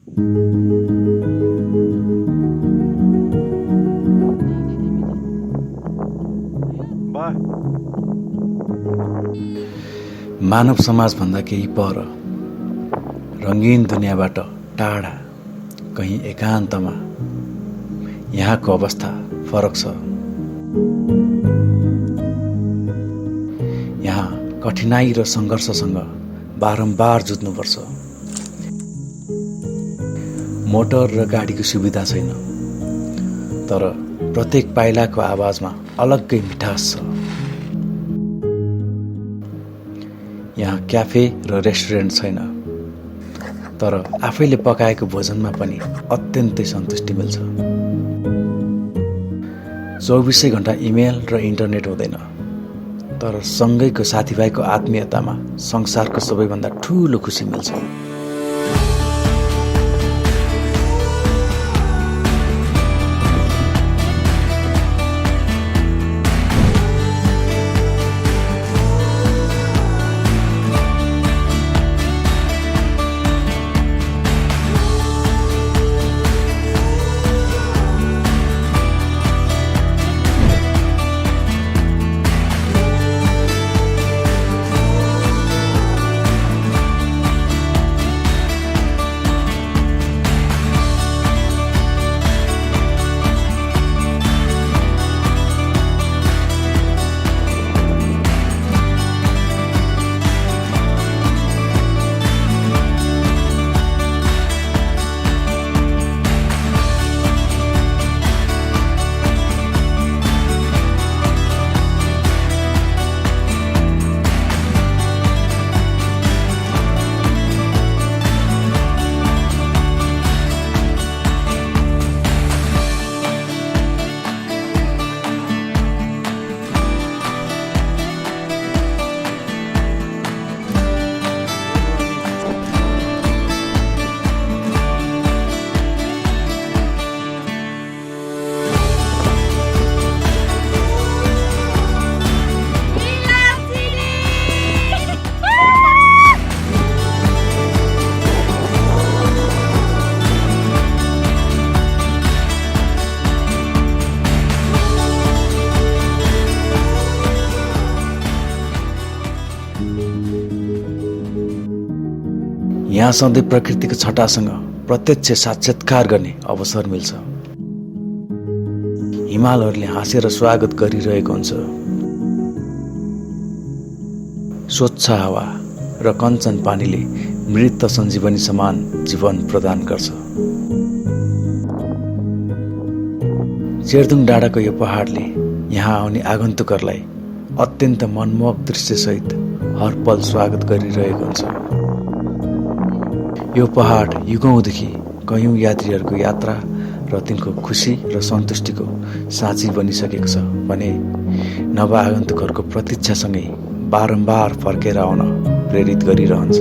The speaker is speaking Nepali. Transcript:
मानव समाजभन्दा केही पर रङ्गीन दुनियाँबाट टाढा कहीँ एकान्तमा यहाँको अवस्था फरक छ। यहाँ कठिनाई र सङ्घर्षसँग बारम्बार जुझ्नुपर्छ। मोटर र गाडीको सुविधा छैन, तर प्रत्येक पाइलाको आवाजमा अलग्गै मिठास छ। यहाँ क्याफे र रेस्टुरेन्ट छैन, तर आफैले पकाएको भोजनमा पनि अत्यन्तै सन्तुष्टि मिल्छ। 24 घण्टा इमेल र इन्टरनेट हुँदैन, तर सँगैको साथीभाइको आत्मीयतामा संसारको सबैभन्दा ठुलो खुसी मिल्छ। यहाँ सधैँ प्रकृतिको छटासँग प्रत्यक्ष साक्षात्कार गर्ने अवसर मिल्छ। हिमालहरूले हाँसेर स्वागत गरिरहेको हुन्छ। स्वच्छ हावा र कञ्चन पानीले मृत सञ्जीवनी समान जीवन प्रदान गर्छ। चेरदुङ डाँडाको यो पहाडले यहाँ आउने आगन्तुकहरूलाई अत्यन्त मनमोहक दृश्यसहित हर पल स्वागत गरिरहेको हुन्छ। यो पहाड युगौँदेखि कयौँ यात्रीहरूको यात्रा र तिनको खुसी र सन्तुष्टिको साँची बनिसकेको छ भने नव आगन्तुकहरूको प्रतीक्षासँगै बारम्बार फर्केर आउन प्रेरित गरिरहन्छ।